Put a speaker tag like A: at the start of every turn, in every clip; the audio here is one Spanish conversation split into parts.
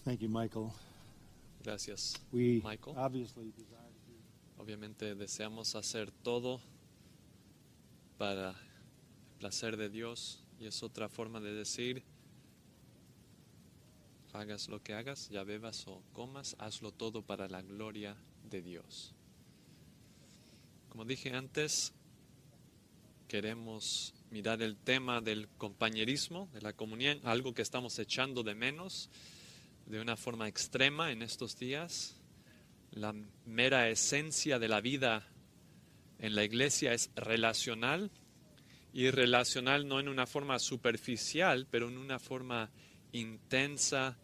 A: Thank you, Michael.
B: Gracias,
A: We
B: Michael.
A: obviously desire to do
B: Obviamente deseamos hacer todo para el placer de Dios y es otra forma de decir, hagas lo que hagas, ya bebas o comas, hazlo todo para la gloria de Dios. Como dije antes, queremos mirar el tema del compañerismo, de la comunión, algo que estamos echando de menos de una forma extrema en estos días. La mera esencia de la vida en la iglesia es relacional, y relacional no en una forma superficial, pero en una forma intensa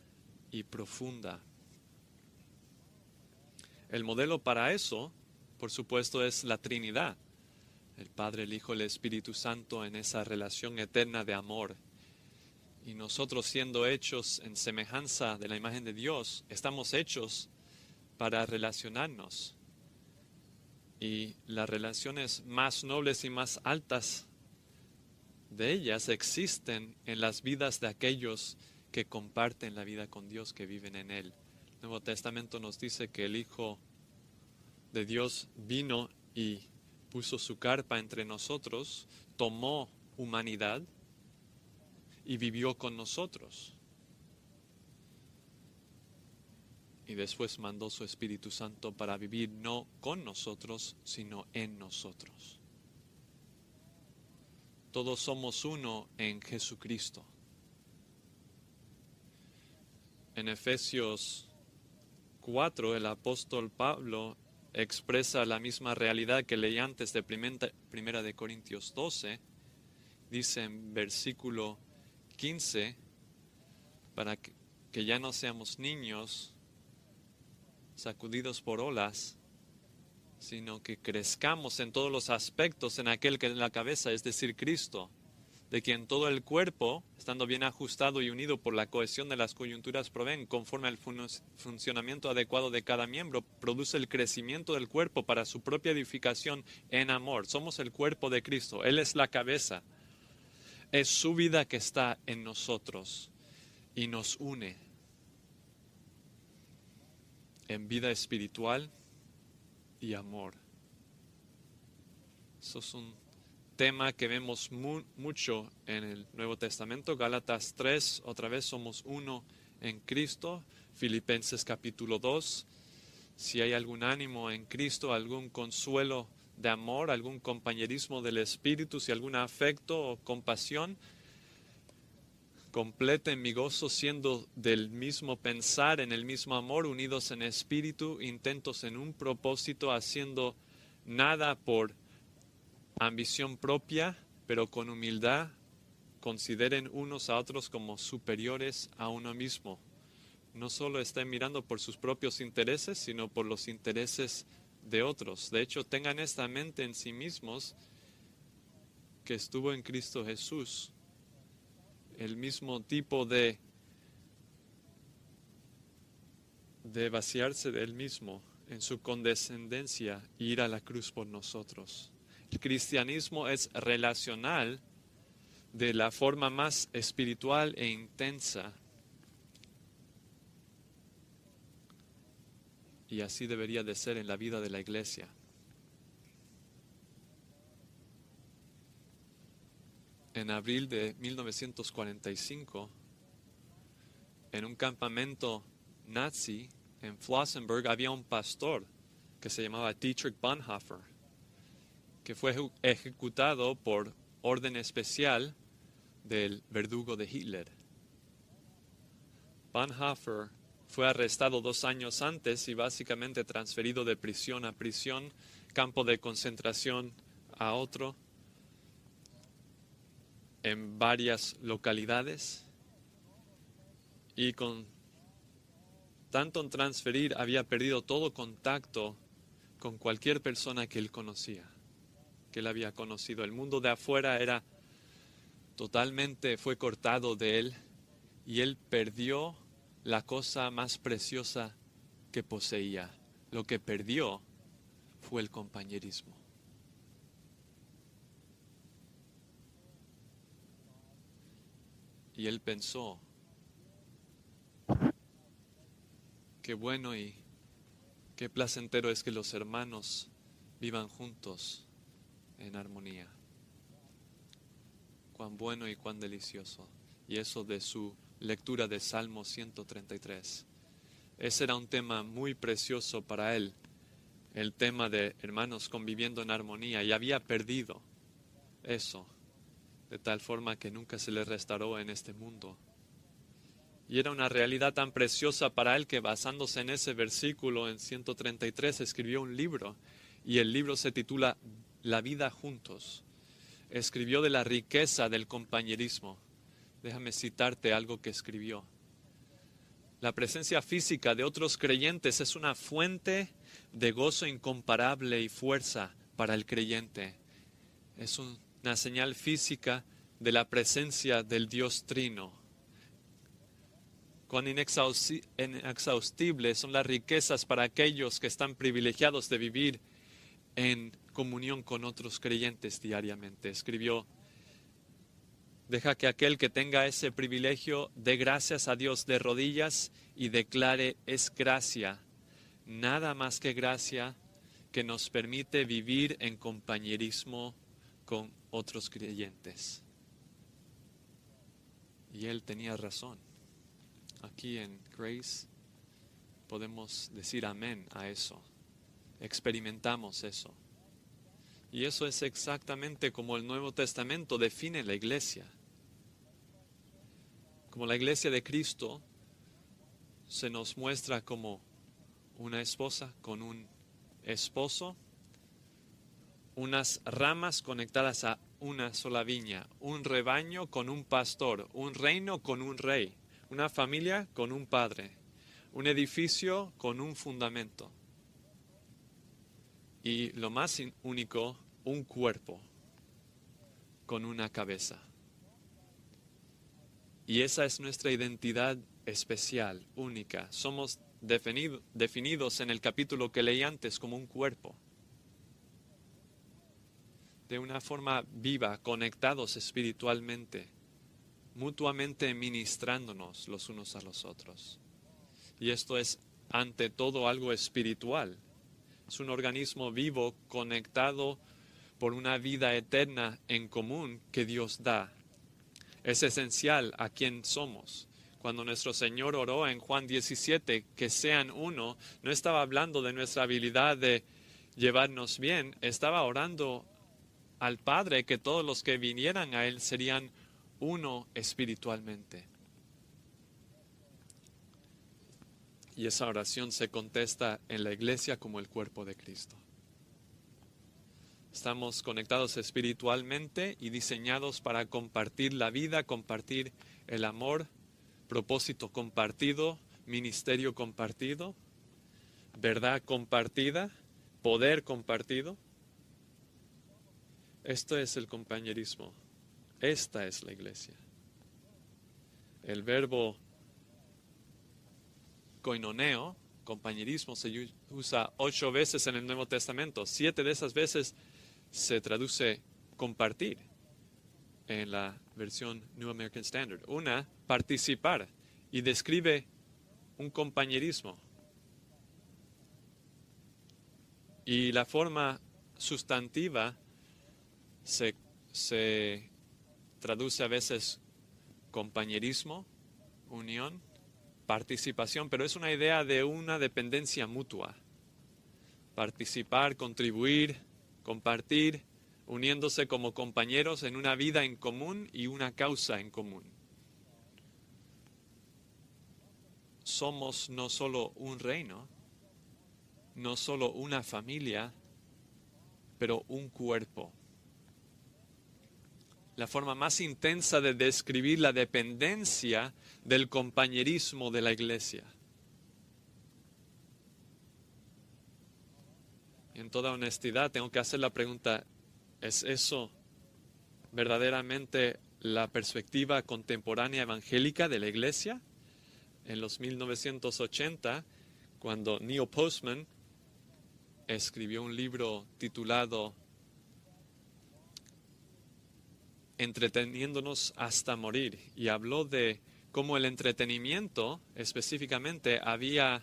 B: y profunda. El modelo para eso, por supuesto, es la Trinidad, el Padre, el Hijo, el Espíritu Santo en esa relación eterna de amor. Y nosotros, siendo hechos en semejanza de la imagen de Dios, estamos hechos para relacionarnos. Y las relaciones más nobles y más altas de ellas existen en las vidas de aquellos que comparten la vida con Dios, que viven en Él. El Nuevo Testamento nos dice que el Hijo de Dios vino y puso su carpa entre nosotros, tomó humanidad y vivió con nosotros. Y después mandó su Espíritu Santo para vivir no con nosotros, sino en nosotros. Todos somos uno en Jesucristo. En Efesios 4, el apóstol Pablo expresa la misma realidad que leí antes de Primera de Corintios 12. Dice en versículo 15, para que ya no seamos niños sacudidos por olas, sino que crezcamos en todos los aspectos en aquel que es la cabeza, es decir, Cristo, de quien todo el cuerpo, estando bien ajustado y unido por la cohesión de las coyunturas proveen, conforme al funcionamiento adecuado de cada miembro, produce el crecimiento del cuerpo para su propia edificación en amor. Somos el cuerpo de Cristo, Él es la cabeza, es su vida que está en nosotros y nos une en vida espiritual y amor. Eso es un tema que vemos mucho en el Nuevo Testamento. Gálatas 3, otra vez somos uno en Cristo. Filipenses capítulo 2, si hay algún ánimo en Cristo, algún consuelo de amor, algún compañerismo del Espíritu, si algún afecto o compasión, completen mi gozo siendo del mismo pensar, en el mismo amor, unidos en espíritu, intentos en un propósito, haciendo nada por ambición propia, pero con humildad consideren unos a otros como superiores a uno mismo. No solo estén mirando por sus propios intereses, sino por los intereses de otros. De hecho, tengan esta mente en sí mismos que estuvo en Cristo Jesús. El mismo tipo de vaciarse de él mismo en su condescendencia e ir a la cruz por nosotros. El cristianismo es relacional de la forma más espiritual e intensa. Y así debería de ser en la vida de la iglesia. En abril de 1945, en un campamento nazi en Flossenbürg, había un pastor que se llamaba Dietrich Bonhoeffer, que fue ejecutado por orden especial del verdugo de Hitler. Bonhoeffer fue arrestado 2 años antes y básicamente transferido de prisión a prisión, campo de concentración a otro, en varias localidades, y con tanto en transferir había perdido todo contacto con cualquier persona que él conocía, que él había conocido. El mundo de afuera era totalmente, fue cortado de él, y él perdió la cosa más preciosa que poseía. Lo que perdió fue el compañerismo. Y él pensó, qué bueno y qué placentero es que los hermanos vivan juntos en armonía. Cuán bueno y cuán delicioso. Y eso de su lectura de Salmo 133. Ese era un tema muy precioso para él, el tema de hermanos conviviendo en armonía, y había perdido eso, de tal forma que nunca se le restauró en este mundo. Y era una realidad tan preciosa para él que, basándose en ese versículo en 133, escribió un libro, y el libro se titula La vida juntos. Escribió de la riqueza del compañerismo. Déjame citarte algo que escribió. La presencia física de otros creyentes es una fuente de gozo incomparable y fuerza para el creyente. Es una señal física de la presencia del Dios Trino. Cuán inexhaustibles son las riquezas para aquellos que están privilegiados de vivir en comunión con otros creyentes diariamente. Escribió: deja que aquel que tenga ese privilegio dé gracias a Dios de rodillas y declare: es gracia, nada más que gracia, que nos permite vivir en compañerismo con otros creyentes. Y él tenía razón. Aquí en Grace podemos decir amén a eso. Experimentamos eso. Y eso es exactamente como el Nuevo Testamento define la iglesia. Como la iglesia de Cristo se nos muestra como una esposa con un esposo, unas ramas conectadas a una sola viña, un rebaño con un pastor, un reino con un rey, una familia con un padre, un edificio con un fundamento. Y lo más único, un cuerpo con una cabeza. Y esa es nuestra identidad especial, única. Somos definidos en el capítulo que leí antes como un cuerpo. De una forma viva, conectados espiritualmente, mutuamente ministrándonos los unos a los otros. Y esto es ante todo algo espiritual. Es un organismo vivo, conectado por una vida eterna en común que Dios da. Es esencial a quien somos. Cuando nuestro Señor oró en Juan 17, que sean uno, no estaba hablando de nuestra habilidad de llevarnos bien, estaba orando al Padre que todos los que vinieran a Él serían uno espiritualmente. Y esa oración se contesta en la iglesia como el cuerpo de Cristo. Estamos conectados espiritualmente y diseñados para compartir la vida, compartir el amor, propósito compartido, ministerio compartido, verdad compartida, poder compartido. Esto es el compañerismo. Esta es la iglesia. El verbo koinoneo, compañerismo, se usa 8 veces en el Nuevo Testamento. 7 de esas veces se traduce compartir en la versión New American Standard. Una, participar, y describe un compañerismo. Y la forma sustantiva se traduce a veces compañerismo, unión, participación, pero es una idea de una dependencia mutua. Participar, contribuir, compartir, uniéndose como compañeros en una vida en común y una causa en común. Somos no solo un reino, no solo una familia, pero un cuerpo. La forma más intensa de describir la dependencia del compañerismo de la iglesia. Y en toda honestidad tengo que hacer la pregunta, ¿es eso verdaderamente la perspectiva contemporánea evangélica de la iglesia? En los 1980, cuando Neil Postman escribió un libro titulado Entreteniéndonos hasta morir, y habló de cómo el entretenimiento específicamente había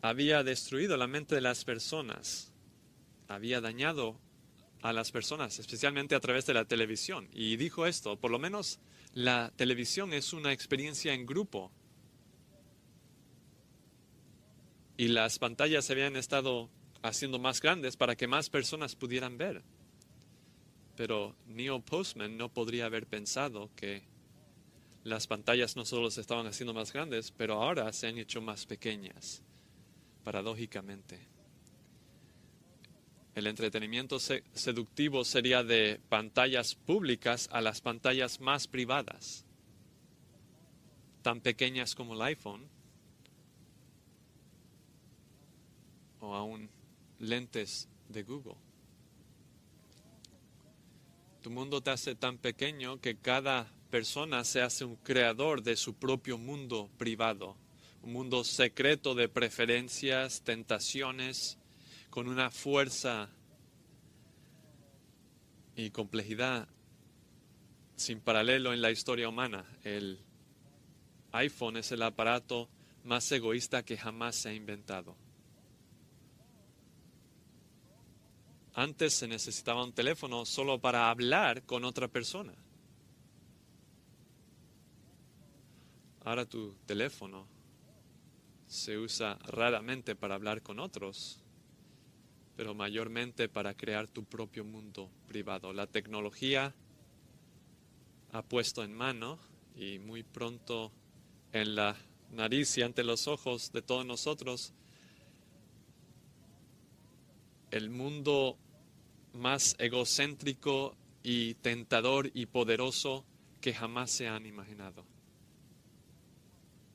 B: había destruido la mente de las personas, había dañado a las personas, especialmente a través de la televisión. Y dijo esto: por lo menos la televisión es una experiencia en grupo. Y las pantallas se habían estado haciendo más grandes para que más personas pudieran ver. Pero Neil Postman no podría haber pensado que las pantallas no solo se estaban haciendo más grandes, pero ahora se han hecho más pequeñas, paradójicamente. El entretenimiento seductivo sería de pantallas públicas a las pantallas más privadas, tan pequeñas como el iPhone, o aún lentes de Google. Tu mundo te hace tan pequeño que cada persona se hace un creador de su propio mundo privado, un mundo secreto de preferencias, tentaciones, con una fuerza y complejidad sin paralelo en la historia humana. El iPhone es el aparato más egoísta que jamás se ha inventado. Antes se necesitaba un teléfono solo para hablar con otra persona. Ahora tu teléfono se usa raramente para hablar con otros, pero mayormente para crear tu propio mundo privado. La tecnología ha puesto en mano y muy pronto en la nariz y ante los ojos de todos nosotros el mundo más egocéntrico y tentador y poderoso que jamás se han imaginado.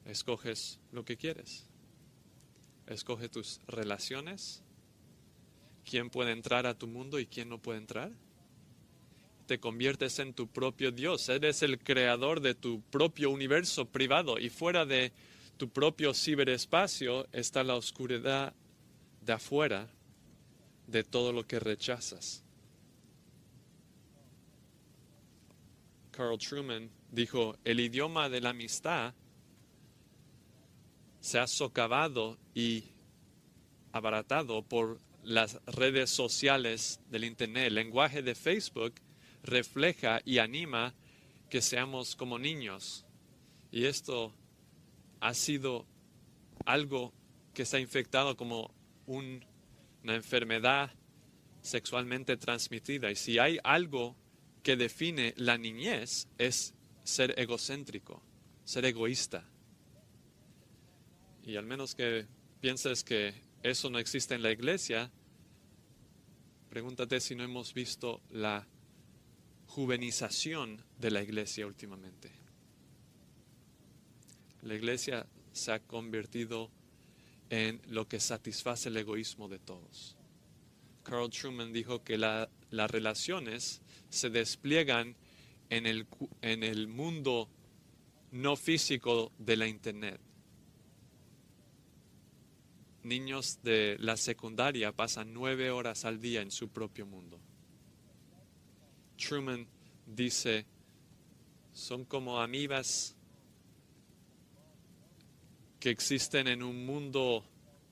B: Escoges lo que quieres. Escoge tus relaciones. ¿Quién puede entrar a tu mundo y quién no puede entrar? Te conviertes en tu propio Dios. Eres el creador de tu propio universo privado y fuera de tu propio ciberespacio está la oscuridad de afuera de todo lo que rechazas. Carl Truman dijo: el idioma de la amistad se ha socavado y abaratado por las redes sociales del Internet. El lenguaje de Facebook refleja y anima que seamos como niños. Y esto ha sido algo que se ha infectado como una enfermedad sexualmente transmitida. Y si hay algo que define la niñez es ser egocéntrico, ser egoísta. Y al menos que pienses que eso no existe en la iglesia, pregúntate si no hemos visto la juvenización de la iglesia últimamente. La iglesia se ha convertido en lo que satisface el egoísmo de todos. Carl Truman dijo que las relaciones se despliegan en el mundo no físico de la Internet. Niños de la secundaria pasan 9 horas al día en su propio mundo. Truman dice: son como amibas que existen en un mundo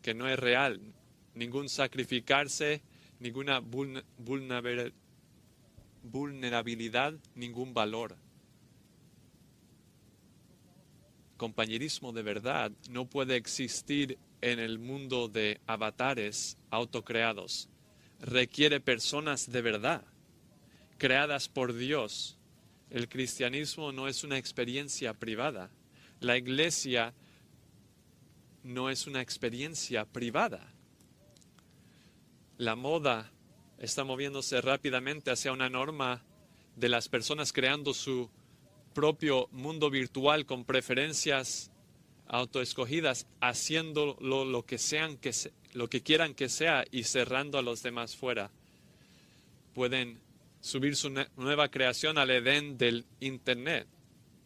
B: que no es real. Ningún sacrificarse, ninguna vulnerabilidad, ningún valor. Compañerismo de verdad no puede existir en el mundo de avatares autocreados. Requiere personas de verdad, creadas por Dios. El cristianismo no es una experiencia privada. La iglesia no es una experiencia privada. La moda está moviéndose rápidamente hacia una norma de las personas creando su propio mundo virtual con preferencias autoescogidas, haciéndolo lo que quieran que sea y cerrando a los demás fuera. Pueden subir su nueva creación al Edén del Internet.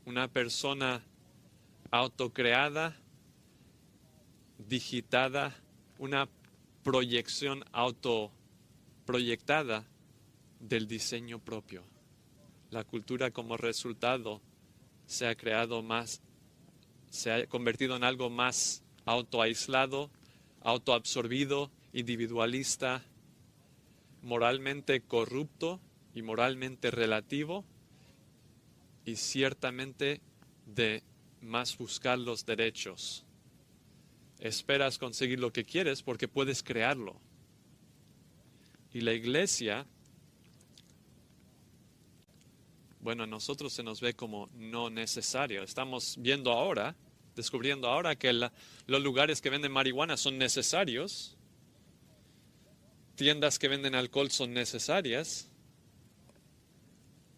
B: Una persona autocreada, digitada, una proyección autoproyectada del diseño propio. La cultura como resultado se ha convertido en algo más autoaislado, autoabsorbido, individualista, moralmente corrupto y moralmente relativo, y ciertamente de más buscar los derechos. Esperas conseguir lo que quieres porque puedes crearlo. Y la iglesia, bueno, a nosotros se nos ve como no necesario. Estamos viendo ahora, descubriendo ahora que los lugares que venden marihuana son necesarios, tiendas que venden alcohol son necesarias,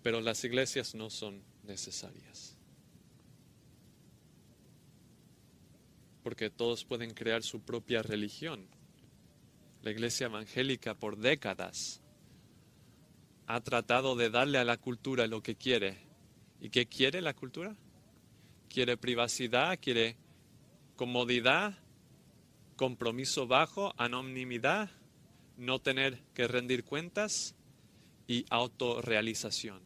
B: pero las iglesias no son necesarias. Porque todos pueden crear su propia religión. La iglesia evangélica por décadas ha tratado de darle a la cultura lo que quiere. ¿Y qué quiere la cultura? Quiere privacidad, quiere comodidad, compromiso bajo, anonimidad, no tener que rendir cuentas y autorrealización.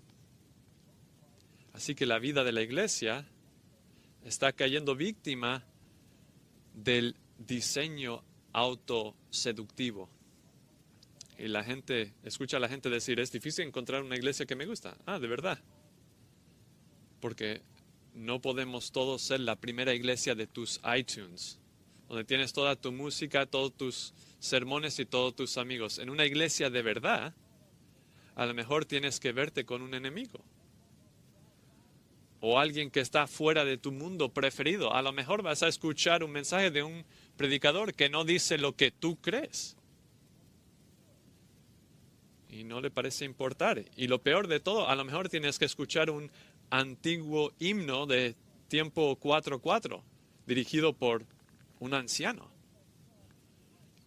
B: Así que la vida de la iglesia está cayendo víctima del diseño autoseductivo. Y la gente, escucha a la gente decir, es difícil encontrar una iglesia que me gusta. Ah, de verdad. Porque no podemos todos ser la primera iglesia de tus iTunes, donde tienes toda tu música, todos tus sermones y todos tus amigos. En una iglesia de verdad, a lo mejor tienes que verte con un enemigo. O alguien que está fuera de tu mundo preferido. A lo mejor vas a escuchar un mensaje de un predicador que no dice lo que tú crees. Y no le parece importar. Y lo peor de todo, a lo mejor tienes que escuchar un antiguo himno de tiempo 4/4, dirigido por un anciano.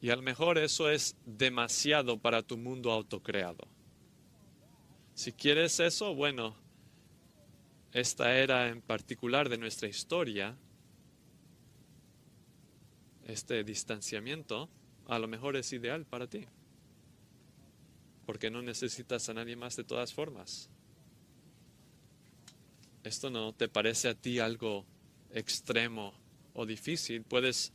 B: Y a lo mejor eso es demasiado para tu mundo autocreado. Si quieres eso, bueno, esta era en particular de nuestra historia, este distanciamiento, a lo mejor es ideal para ti. Porque no necesitas a nadie más de todas formas. ¿Esto no te parece a ti algo extremo o difícil? Puedes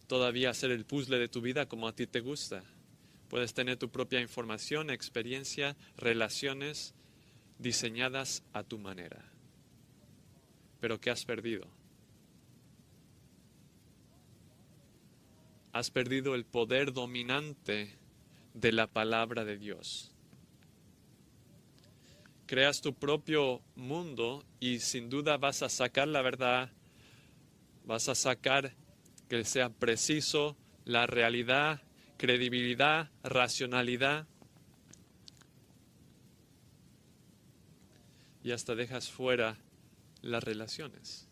B: todavía hacer el puzzle de tu vida como a ti te gusta. Puedes tener tu propia información, experiencia, relaciones diseñadas a tu manera. Pero ¿qué has perdido? Has perdido el poder dominante de la palabra de Dios. Creas tu propio mundo y sin duda vas a sacar la verdad, vas a sacar que sea preciso, la realidad, credibilidad, racionalidad, y hasta dejas fuera las relaciones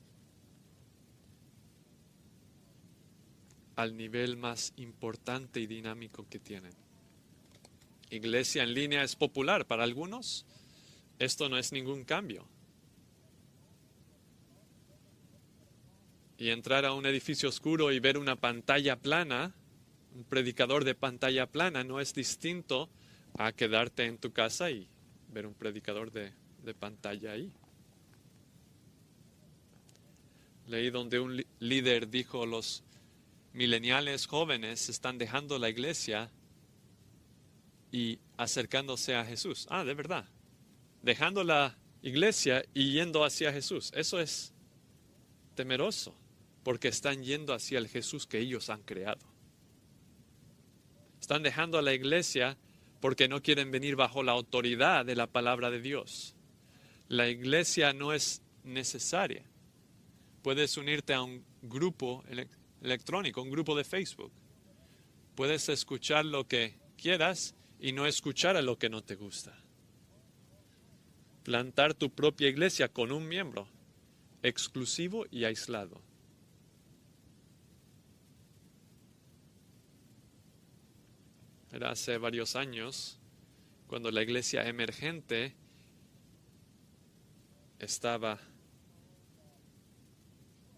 B: al nivel más importante y dinámico que tienen. Iglesia en línea es popular para algunos. Esto no es ningún cambio. Y entrar a un edificio oscuro y ver una pantalla plana, un predicador de pantalla plana, no es distinto a quedarte en tu casa y ver un predicador de pantalla ahí. Leí donde un líder dijo, los mileniales jóvenes están dejando la iglesia y acercándose a Jesús. Ah, de verdad. Dejando la iglesia y yendo hacia Jesús. Eso es temeroso, porque están yendo hacia el Jesús que ellos han creado. Están dejando a la iglesia porque no quieren venir bajo la autoridad de la palabra de Dios. La iglesia no es necesaria. Puedes unirte a un grupo electrónico, un grupo de Facebook. Puedes escuchar lo que quieras y no escuchar a lo que no te gusta. Plantar tu propia iglesia con un miembro, exclusivo y aislado. Era hace varios años, cuando la iglesia emergente estaba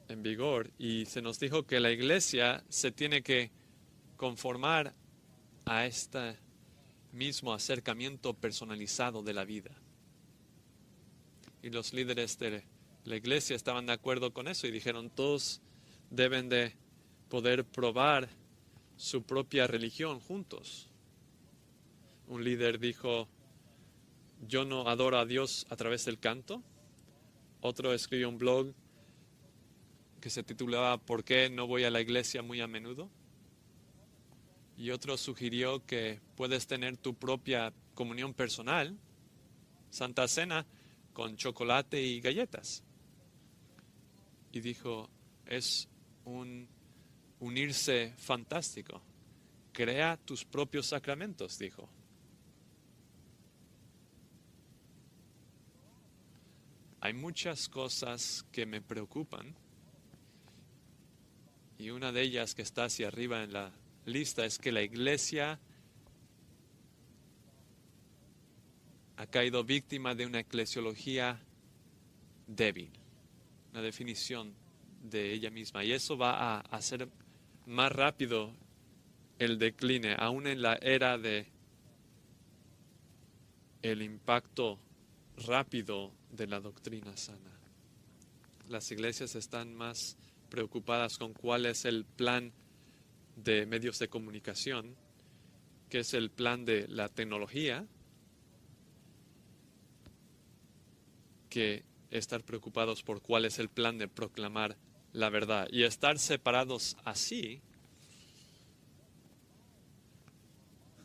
B: en vigor y se nos dijo que la iglesia se tiene que conformar a este mismo acercamiento personalizado de la vida. Y los líderes de la iglesia estaban de acuerdo con eso y dijeron, todos deben de poder probar su propia religión juntos. Un líder dijo, yo no adoro a Dios a través del canto. Otro escribió un blog que se titulaba ¿Por qué no voy a la iglesia muy a menudo? Y otro sugirió que puedes tener tu propia comunión personal, Santa Cena, con chocolate y galletas. Y dijo, es un unirse fantástico. Crea tus propios sacramentos, dijo. Hay muchas cosas que me preocupan y una de ellas que está hacia arriba en la lista es que la iglesia ha caído víctima de una eclesiología débil, una definición de ella misma, y eso va a hacer más rápido el decline, aún en la era de el impacto rápido de la doctrina sana. Las iglesias están más preocupadas con cuál es el plan de medios de comunicación, que es el plan de la tecnología, que estar preocupados por cuál es el plan de proclamar la verdad. Y estar separados así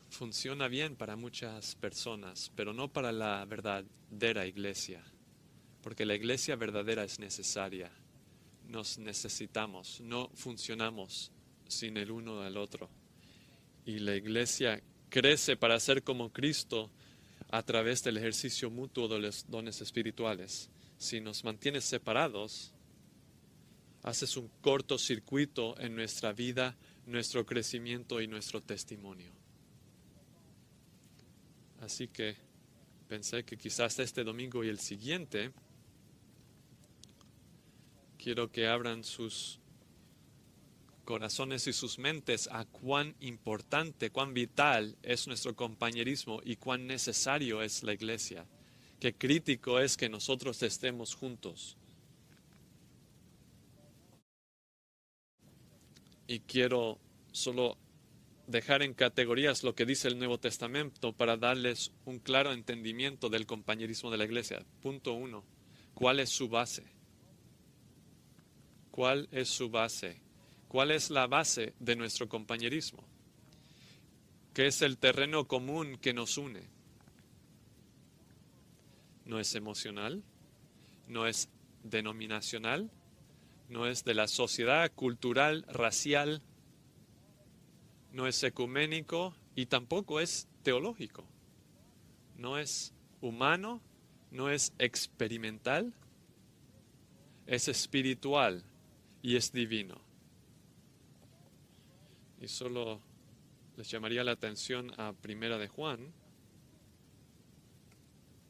B: funciona bien para muchas personas, pero no para la verdadera iglesia, porque la iglesia verdadera es necesaria. Nos necesitamos, no funcionamos sin el uno del otro. Y la iglesia crece para ser como Cristo a través del ejercicio mutuo de los dones espirituales. Si nos mantienes separados, haces un cortocircuito en nuestra vida, nuestro crecimiento y nuestro testimonio. Así que pensé que quizás este domingo y el siguiente quiero que abran sus corazones y sus mentes a cuán importante, cuán vital es nuestro compañerismo y cuán necesario es la iglesia. Qué crítico es que nosotros estemos juntos. Y quiero solo dejar en categorías lo que dice el Nuevo Testamento para darles un claro entendimiento del compañerismo de la iglesia. Punto 1. ¿Cuál es su base? ¿Cuál es su base? ¿Cuál es la base de nuestro compañerismo? ¿Qué es el terreno común que nos une? No es emocional, no es denominacional, no es de la sociedad, cultural, racial, no es ecuménico y tampoco es teológico. No es humano, no es experimental, es espiritual y es divino. Y solo les llamaría la atención a Primera de Juan,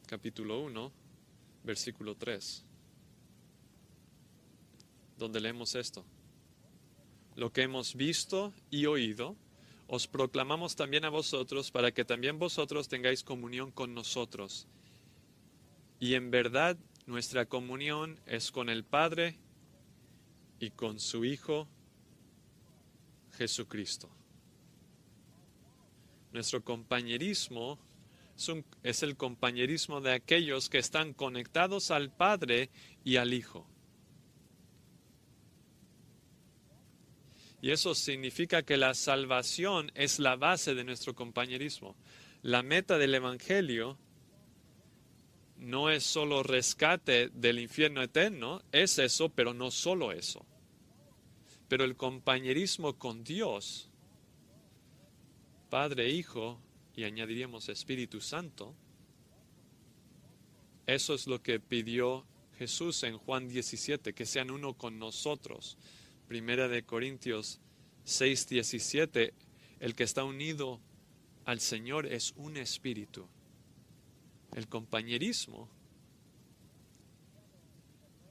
B: capítulo 1, versículo 3, donde leemos esto. Lo que hemos visto y oído, os proclamamos también a vosotros, para que también vosotros tengáis comunión con nosotros. Y en verdad, nuestra comunión es con el Padre y con su Hijo Jesucristo. Nuestro compañerismo es el compañerismo de aquellos que están conectados al Padre y al Hijo. Y eso significa que la salvación es la base de nuestro compañerismo. La meta del Evangelio no es solo rescate del infierno eterno, es eso, pero no solo eso. Pero el compañerismo con Dios, Padre, Hijo, y añadiríamos Espíritu Santo, eso es lo que pidió Jesús en Juan 17, que sean uno con nosotros. Primera de Corintios 6:17, el que está unido al Señor es un espíritu. El compañerismo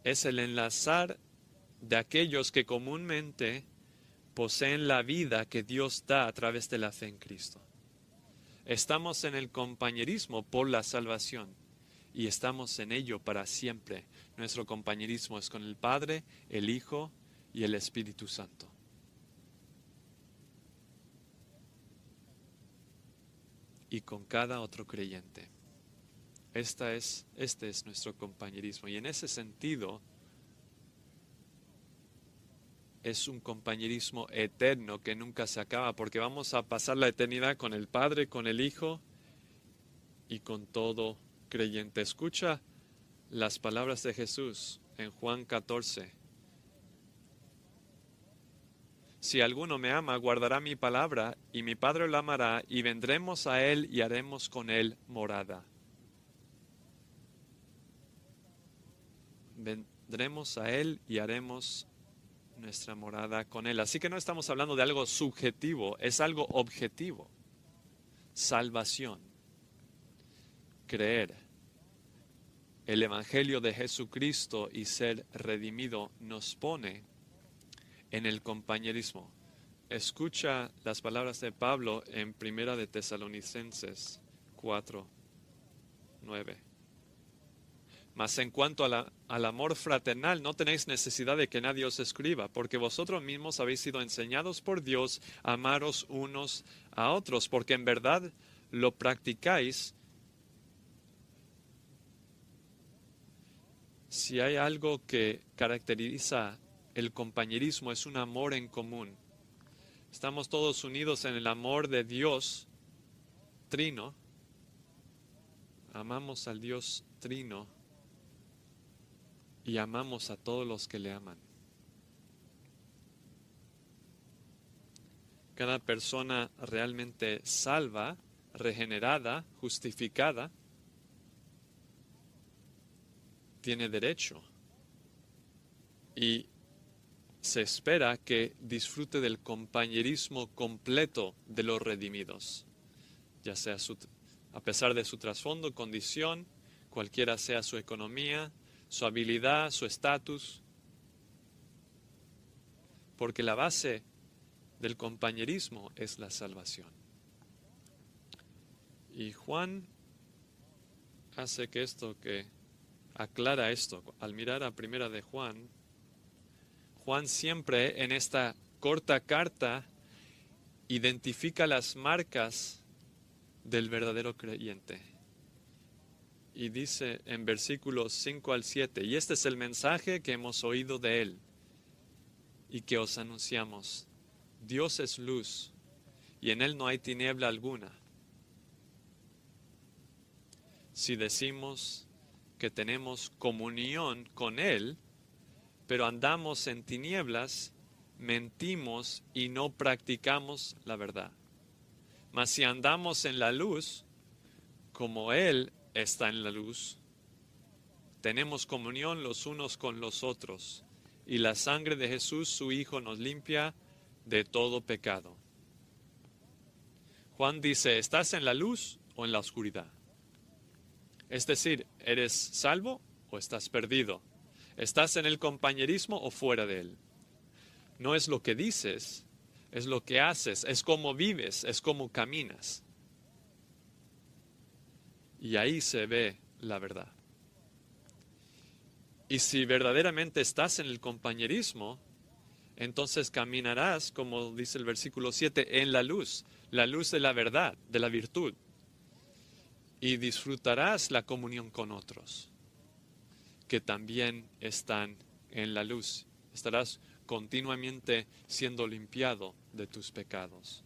B: es el enlazar de aquellos que comúnmente poseen la vida que Dios da a través de la fe en Cristo. Estamos en el compañerismo por la salvación y estamos en ello para siempre. Nuestro compañerismo es con el Padre, el Hijo y el Espíritu Santo. y con cada otro creyente. Este es nuestro compañerismo. Y en ese sentido, es un compañerismo eterno que nunca se acaba, porque vamos a pasar la eternidad con el Padre, con el Hijo y con todo creyente. Escucha las palabras de Jesús en Juan 14. Si alguno me ama, guardará mi palabra, y mi Padre lo amará, y vendremos a él y haremos con él morada. Vendremos a él y haremos nuestra morada con él. Así que no estamos hablando de algo subjetivo, es algo objetivo. Salvación. Creer. El Evangelio de Jesucristo y ser redimido nos pone en el compañerismo. Escucha las palabras de Pablo en Primera de Tesalonicenses 4:9. Mas en cuanto al amor fraternal, no tenéis necesidad de que nadie os escriba, porque vosotros mismos habéis sido enseñados por Dios a amaros unos a otros, porque en verdad lo practicáis. Si hay algo que caracteriza el compañerismo, es un amor en común. Estamos todos unidos en el amor de Dios Trino. Amamos al Dios Trino y amamos a todos los que le aman. Cada persona realmente salva, regenerada, justificada, tiene derecho y se espera que disfrute del compañerismo completo de los redimidos, ya sea a pesar de su trasfondo, condición, cualquiera sea su economía, su habilidad, su estatus, porque la base del compañerismo es la salvación. Y Juan hace que aclara esto. Al mirar a Primera de Juan, Juan siempre en esta corta carta identifica las marcas del verdadero creyente. Y dice en versículos 5 al 7, y este es el mensaje que hemos oído de él y que os anunciamos. Dios es luz y en él no hay tiniebla alguna. Si decimos que tenemos comunión con él, pero andamos en tinieblas, mentimos y no practicamos la verdad. Mas si andamos en la luz, como él está en la luz, tenemos comunión los unos con los otros, y la sangre de Jesús, su Hijo, nos limpia de todo pecado. Juan dice, ¿estás en la luz o en la oscuridad? Es decir, ¿eres salvo o estás perdido? ¿Estás en el compañerismo o fuera de él? No es lo que dices, es lo que haces, es cómo vives, es cómo caminas. Y ahí se ve la verdad. Y si verdaderamente estás en el compañerismo, entonces caminarás, como dice el versículo 7, en la luz de la verdad, de la virtud. Y disfrutarás la comunión con otros, que también están en la luz. Estarás continuamente siendo limpiado de tus pecados.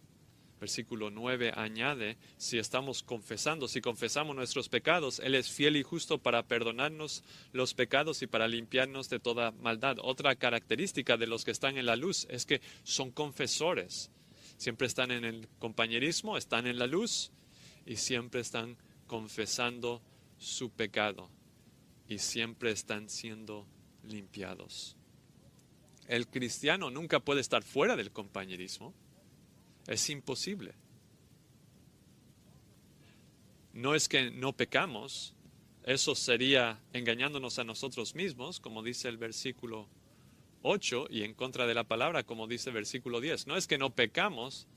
B: Versículo 9 añade, si confesamos nuestros pecados, Él es fiel y justo para perdonarnos los pecados y para limpiarnos de toda maldad. Otra característica de los que están en la luz es que son confesores. Siempre están en el compañerismo, están en la luz y siempre están confesando su pecado y siempre están siendo limpiados. El cristiano nunca puede estar fuera del compañerismo. Es imposible. No es que no pecamos, eso sería engañándonos a nosotros mismos, como dice el versículo 8, y en contra de la palabra, como dice el versículo 10. No es que no pecamos,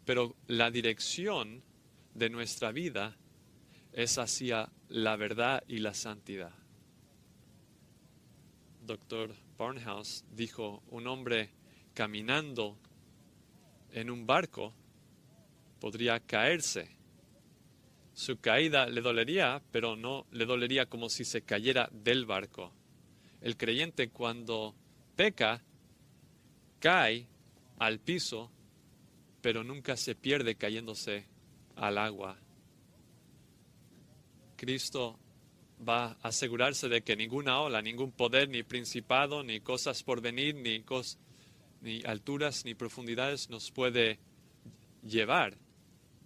B: pero la dirección de nuestra vida es hacia la verdad y la santidad. Dr. Barnhouse dijo, un hombre caminando en un barco podría caerse Su caída le dolería, pero no le dolería como si se cayera del barco. El creyente cuando peca, cae al piso, pero nunca se pierde cayéndose al agua. Cristo va a asegurarse de que ninguna ola, ningún poder, ni principado, ni cosas por venir, ni alturas, ni profundidades nos puede llevar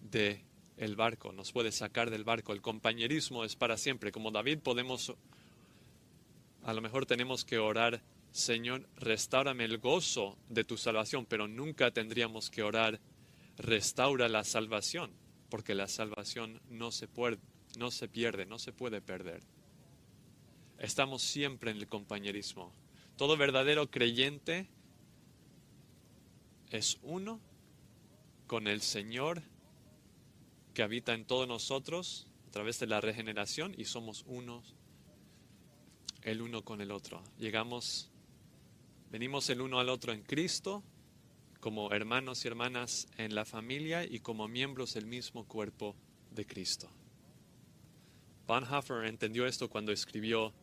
B: de el barco, nos puede sacar del barco. El compañerismo es para siempre. Como David a lo mejor tenemos que orar, Señor, restáurame el gozo de tu salvación, pero nunca tendríamos que orar, restaura la salvación, porque la salvación no se pierde, no se puede perder. Estamos siempre en el compañerismo. Todo verdadero creyente es uno con el Señor que habita en todos nosotros a través de la regeneración y somos unos, el uno con el otro. Venimos el uno al otro en Cristo, como hermanos y hermanas en la familia y como miembros del mismo cuerpo de Cristo. Bonhoeffer entendió esto cuando escribió: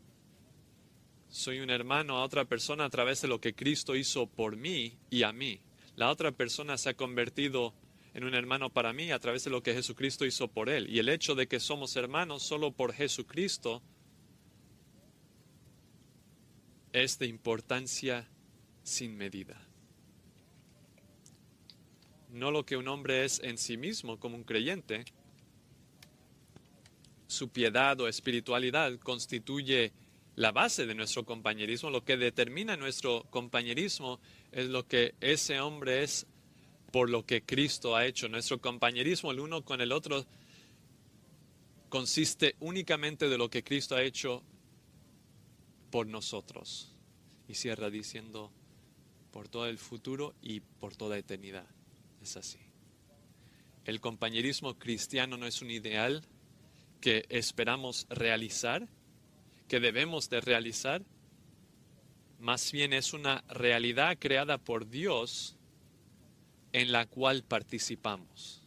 B: soy un hermano a otra persona a través de lo que Cristo hizo por mí y a mí. La otra persona se ha convertido en un hermano para mí a través de lo que Jesucristo hizo por él. Y el hecho de que somos hermanos solo por Jesucristo es de importancia sin medida. No lo que un hombre es en sí mismo como un creyente. Su piedad o espiritualidad constituye la base de nuestro compañerismo. Lo que determina nuestro compañerismo es lo que ese hombre es por lo que Cristo ha hecho. Nuestro compañerismo el uno con el otro consiste únicamente de lo que Cristo ha hecho por nosotros. Y cierra diciendo, por todo el futuro y por toda eternidad. Es así. El compañerismo cristiano no es un ideal que esperamos realizar, que debemos de realizar. Más bien es una realidad creada por Dios en la cual participamos.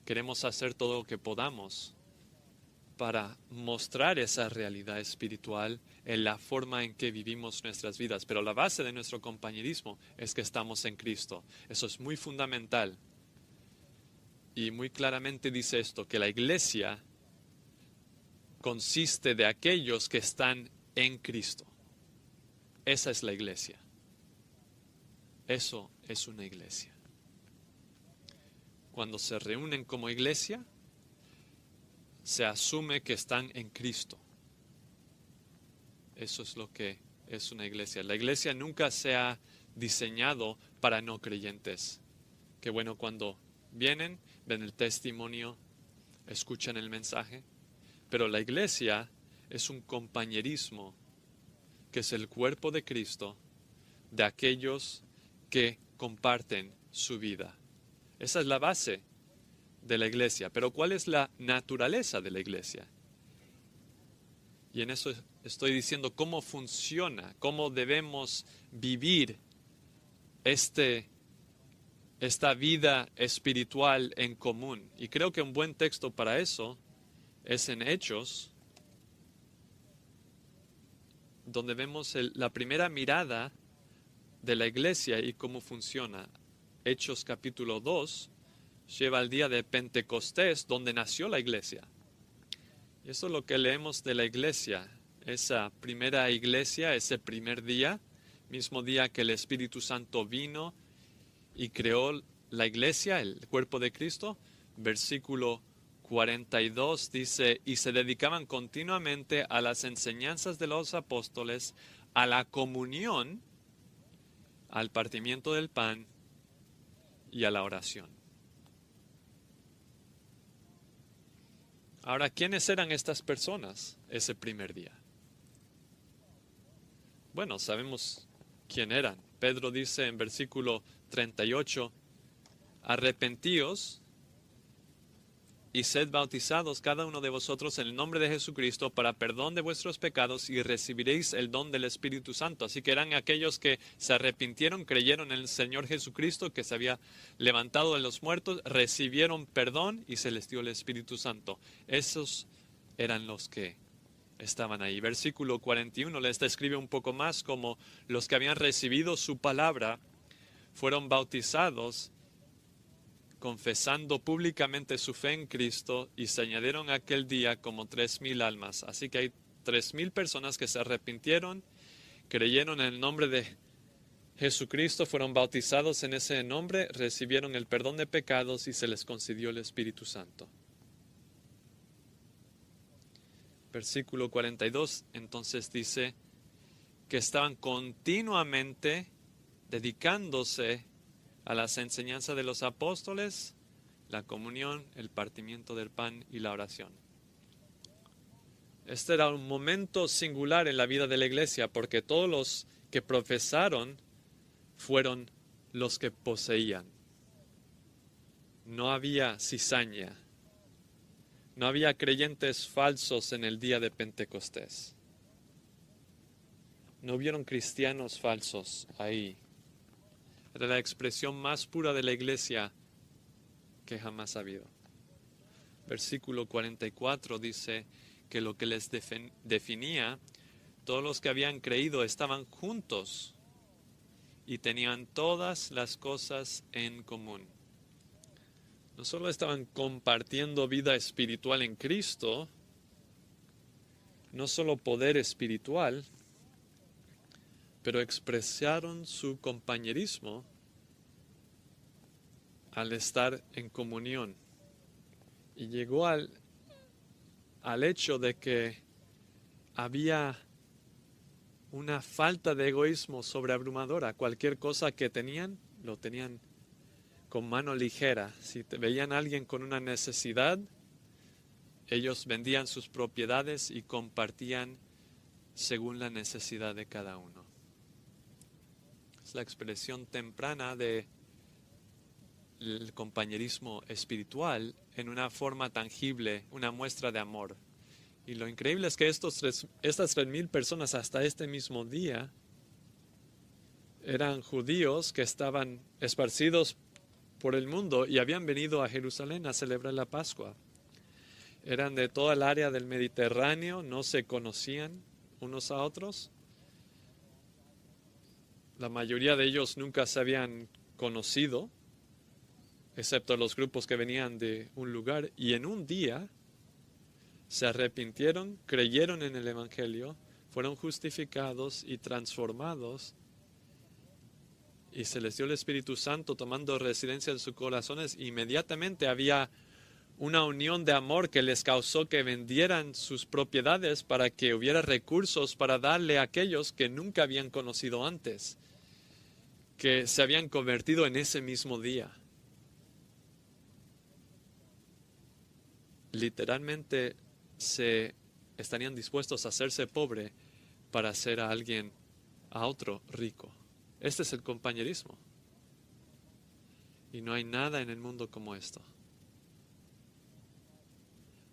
B: Queremos hacer todo lo que podamos para mostrar esa realidad espiritual en la forma en que vivimos nuestras vidas. Pero la base de nuestro compañerismo es que estamos en Cristo. Eso es muy fundamental. Y muy claramente dice esto, que la iglesia consiste de aquellos que están en Cristo. Esa es la iglesia. Eso es una iglesia. Cuando se reúnen como iglesia, se asume que están en Cristo. Eso es lo que es una iglesia. La iglesia nunca se ha diseñado para no creyentes. Qué bueno cuando vienen, ven el testimonio, escuchan el mensaje. Pero la iglesia es un compañerismo que es el cuerpo de Cristo de aquellos que comparten su vida. Esa es la base de la iglesia. Pero ¿cuál es la naturaleza de la iglesia? Y en eso estoy diciendo cómo funciona, cómo debemos vivir esta vida espiritual en común. Y creo que un buen texto para eso es en Hechos, donde vemos la primera mirada de la iglesia y cómo funciona. Hechos capítulo 2 lleva al día de Pentecostés, donde nació la iglesia. Y eso es lo que leemos de la iglesia. Esa primera iglesia, ese primer día, mismo día que el Espíritu Santo vino y creó la iglesia, el cuerpo de Cristo. Versículo 42 dice, y se dedicaban continuamente a las enseñanzas de los apóstoles, a la comunión, al partimiento del pan y a la oración. Ahora, ¿quiénes eran estas personas ese primer día? Bueno, sabemos quién eran. Pedro dice en versículo 38, arrepentíos y sed bautizados cada uno de vosotros en el nombre de Jesucristo para perdón de vuestros pecados y recibiréis el don del Espíritu Santo. Así que eran aquellos que se arrepintieron, creyeron en el Señor Jesucristo que se había levantado de los muertos, recibieron perdón y se les dio el Espíritu Santo. Esos eran los que estaban ahí. Versículo 41 les describe un poco más como los que habían recibido su palabra fueron bautizados confesando públicamente su fe en Cristo y se añadieron aquel día como 3,000 almas. Así que hay 3,000 personas que se arrepintieron, creyeron en el nombre de Jesucristo, fueron bautizados en ese nombre, recibieron el perdón de pecados y se les concedió el Espíritu Santo. Versículo 42 entonces dice que estaban continuamente dedicándose a las enseñanzas de los apóstoles, la comunión, el partimiento del pan y la oración. Este era un momento singular en la vida de la iglesia porque todos los que profesaron fueron los que poseían. No había cizaña, no había creyentes falsos en el día de Pentecostés. No hubieron cristianos falsos ahí. Era la expresión más pura de la iglesia que jamás ha habido. Versículo 44 dice que lo que les definía, todos los que habían creído estaban juntos y tenían todas las cosas en común. No solo estaban compartiendo vida espiritual en Cristo, no solo poder espiritual, pero expresaron su compañerismo al estar en comunión. Y llegó al hecho de que había una falta de egoísmo sobreabrumadora. Cualquier cosa que tenían, lo tenían con mano ligera. Si veían a alguien con una necesidad, ellos vendían sus propiedades y compartían según la necesidad de cada uno. Es la expresión temprana del compañerismo espiritual en una forma tangible, una muestra de amor. Y lo increíble es que estas 3,000 personas hasta este mismo día eran judíos que estaban esparcidos por el mundo y habían venido a Jerusalén a celebrar la Pascua. Eran de toda el área del Mediterráneo, no se conocían unos a otros. La mayoría de ellos nunca se habían conocido, excepto los grupos que venían de un lugar, y en un día se arrepintieron, creyeron en el Evangelio, fueron justificados y transformados, y se les dio el Espíritu Santo tomando residencia en sus corazones. Inmediatamente había una unión de amor que les causó que vendieran sus propiedades para que hubiera recursos para darle a aquellos que nunca habían conocido antes, que se habían convertido en ese mismo día. Literalmente se estarían dispuestos a hacerse pobre para hacer a otro rico. Este es el compañerismo. Y no hay nada en el mundo como esto.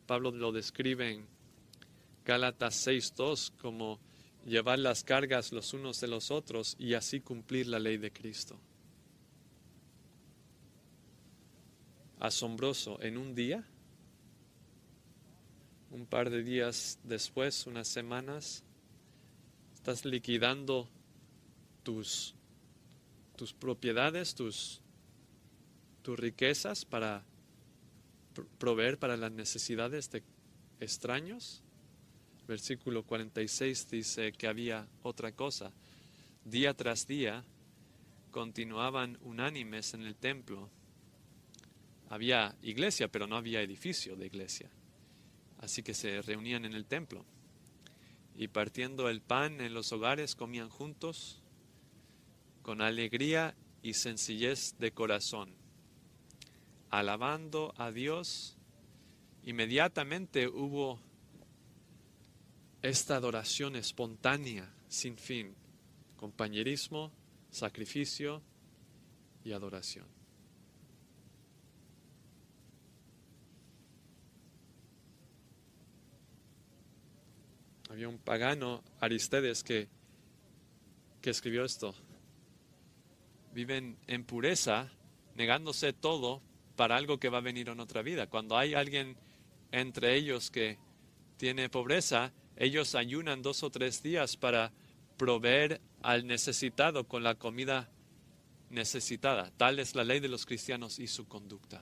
B: Pablo lo describe en Gálatas 6:2 como llevar las cargas los unos de los otros y así cumplir la ley de Cristo. Asombroso, en un día, un par de días después, unas semanas, estás liquidando tus propiedades, tus riquezas para proveer para las necesidades de extraños. Versículo 46 dice que había otra cosa. Día tras día continuaban unánimes en el templo. Había iglesia, pero no había edificio de iglesia. Así que se reunían en el templo. Y partiendo el pan en los hogares comían juntos con alegría y sencillez de corazón, alabando a Dios. Inmediatamente hubo esta adoración espontánea, sin fin, compañerismo, sacrificio y adoración. Había un pagano, Aristedes, que escribió esto. Viven en pureza, negándose todo para algo que va a venir en otra vida. Cuando hay alguien entre ellos que tiene pobreza, ellos ayunan 2 o 3 días para proveer al necesitado con la comida necesitada. Tal es la ley de los cristianos y su conducta.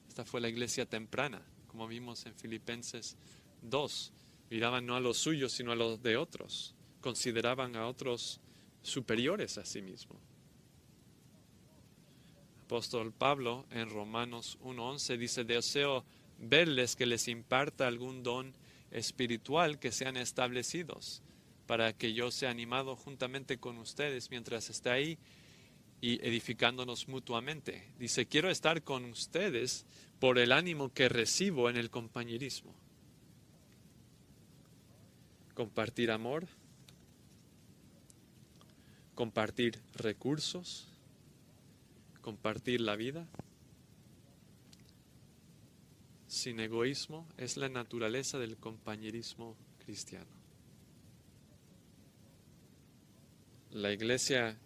B: Esta fue la iglesia temprana, como vimos en Filipenses 2. Miraban no a los suyos, sino a los de otros. Consideraban a otros superiores a sí mismos. Apóstol Pablo en Romanos 1:11 dice: deseo verles que les imparta algún don espiritual, que sean establecidos, para que yo sea animado juntamente con ustedes mientras esté ahí y edificándonos mutuamente. Dice: quiero estar con ustedes por el ánimo que recibo en el compañerismo. Compartir amor, compartir recursos, compartir la vida. Sin egoísmo es la naturaleza del compañerismo cristiano. La iglesia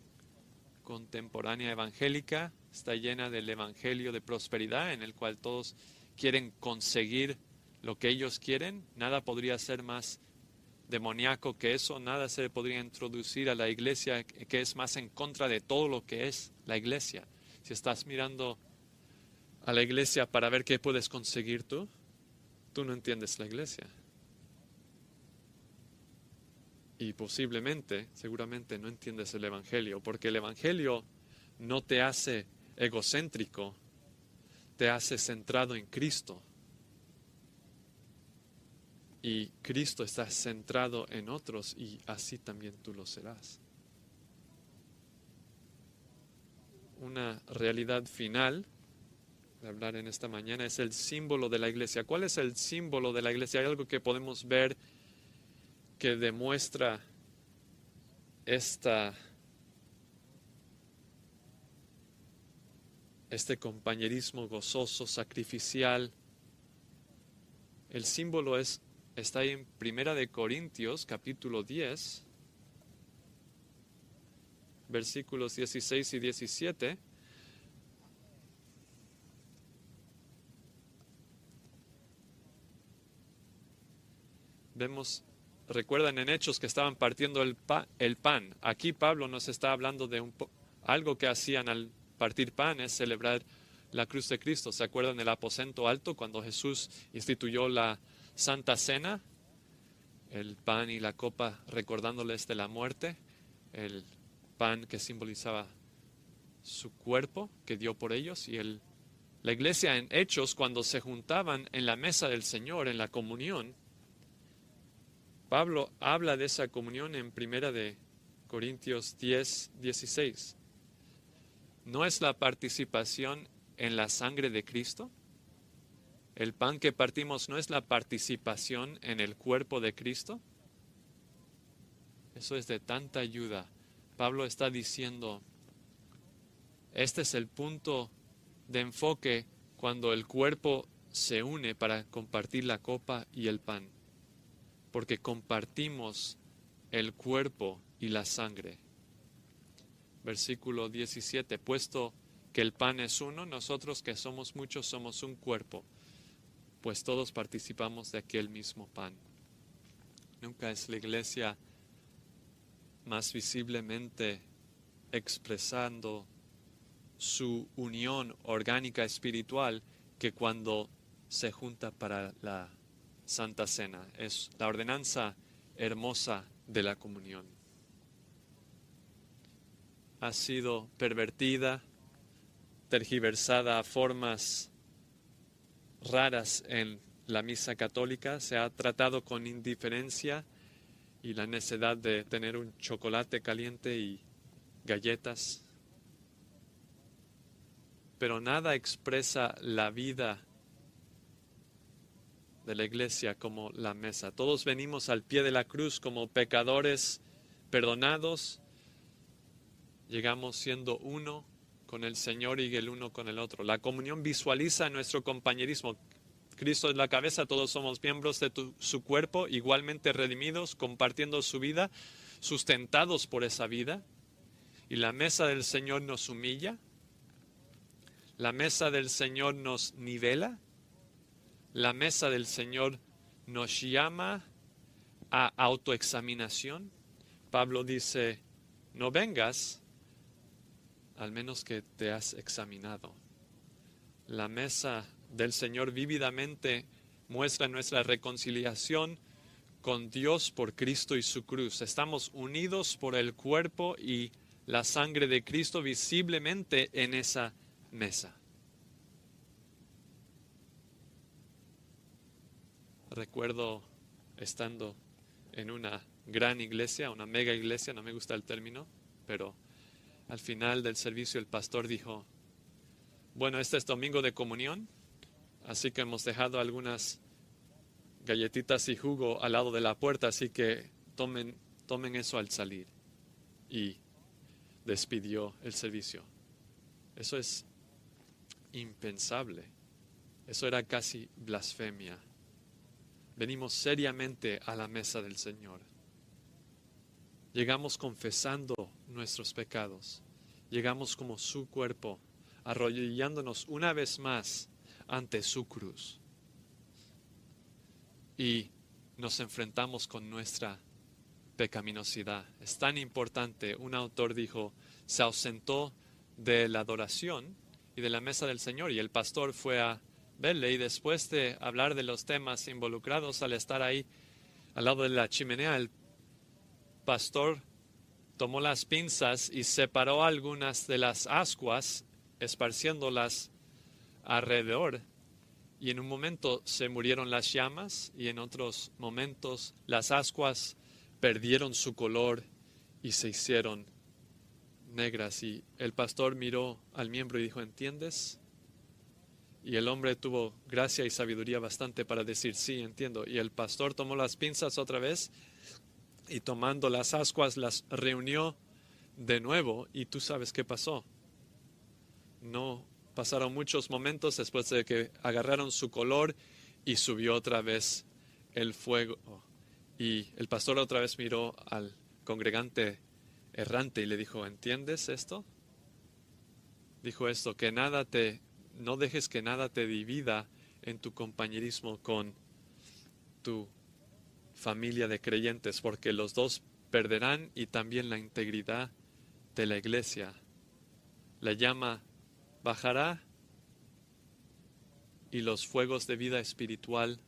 B: contemporánea evangélica está llena del evangelio de prosperidad, en el cual todos quieren conseguir lo que ellos quieren. Nada podría ser más demoníaco que eso, nada se podría introducir a la iglesia que es más en contra de todo lo que es la iglesia. Si estás mirando a la iglesia para ver qué puedes conseguir tú no entiendes la iglesia. Y posiblemente, seguramente no entiendes el evangelio, porque el evangelio no te hace egocéntrico, te hace centrado en Cristo. Y Cristo está centrado en otros, y así también tú lo serás. Una realidad final de hablar en esta mañana es el símbolo de la iglesia. ¿Cuál es el símbolo de la iglesia? Hay algo que podemos ver que demuestra este compañerismo gozoso, sacrificial. El símbolo está ahí en 1 Corintios, capítulo 10, versículos 16 y 17. Recuerdan en Hechos que estaban partiendo el pan. Aquí Pablo nos está hablando de algo que hacían al partir pan, es celebrar la cruz de Cristo. ¿Se acuerdan del aposento alto cuando Jesús instituyó la Santa Cena? El pan y la copa recordándoles de la muerte. El pan que simbolizaba su cuerpo que dio por ellos. Y la iglesia en Hechos, cuando se juntaban en la mesa del Señor, en la comunión, Pablo habla de esa comunión en 1 Corintios 10, 16. ¿No es la participación en la sangre de Cristo? ¿El pan que partimos no es la participación en el cuerpo de Cristo? Eso es de tanta ayuda. Pablo está diciendo, este es el punto de enfoque cuando el cuerpo se une para compartir la copa y el pan. Porque compartimos el cuerpo y la sangre. Versículo 17, puesto que el pan es uno, nosotros que somos muchos somos un cuerpo, pues todos participamos de aquel mismo pan. Nunca es la iglesia más visiblemente expresando su unión orgánica espiritual que cuando se junta para la Santa Cena. Es la ordenanza hermosa de la comunión. Ha sido pervertida, tergiversada a formas raras en la misa católica. Se ha tratado con indiferencia y la necedad de tener un chocolate caliente y galletas. Pero nada expresa la vida de la iglesia como la mesa. Todos venimos al pie de la cruz como pecadores perdonados. Llegamos siendo uno con el Señor y el uno con el otro. La comunión visualiza nuestro compañerismo. Cristo es la cabeza, todos somos miembros de su cuerpo, igualmente redimidos, compartiendo su vida, sustentados por esa vida. Y la mesa del Señor nos humilla, la mesa del Señor nos nivela, la mesa del Señor nos llama a autoexaminación. Pablo dice, no vengas al menos que te has examinado. La mesa del Señor vívidamente muestra nuestra reconciliación con Dios por Cristo y su cruz. Estamos unidos por el cuerpo y la sangre de Cristo visiblemente en esa mesa. Recuerdo estando en una gran iglesia, una mega iglesia, no me gusta el término, pero al final del servicio el pastor dijo, bueno, este es domingo de comunión, así que hemos dejado algunas galletitas y jugo al lado de la puerta, así que tomen eso al salir. Y despidió el servicio. Eso es impensable. Eso era casi blasfemia. Venimos seriamente a la mesa del Señor. Llegamos confesando nuestros pecados. Llegamos como su cuerpo, arrodillándonos una vez más ante su cruz. Y nos enfrentamos con nuestra pecaminosidad. Es tan importante. Un autor dijo, se ausentó de la adoración y de la mesa del Señor, y el pastor fue a verle, y después de hablar de los temas involucrados, al estar ahí al lado de la chimenea, el pastor tomó las pinzas y separó algunas de las ascuas, esparciéndolas alrededor, y en un momento se murieron las llamas, y en otros momentos las ascuas perdieron su color y se hicieron negras. Y el pastor miró al miembro y dijo, ¿entiendes? Y el hombre tuvo gracia y sabiduría bastante para decir, sí, entiendo. Y el pastor tomó las pinzas otra vez y tomando las ascuas las reunió de nuevo, y tú sabes qué pasó. No pasaron muchos momentos después de que agarraron su color y subió otra vez el fuego. Y el pastor otra vez miró al congregante errante y le dijo, ¿entiendes esto? Dijo esto, no dejes que nada te divida en tu compañerismo con tu familia de creyentes, porque los dos perderán, y también la integridad de la iglesia. La llama bajará y los fuegos de vida espiritual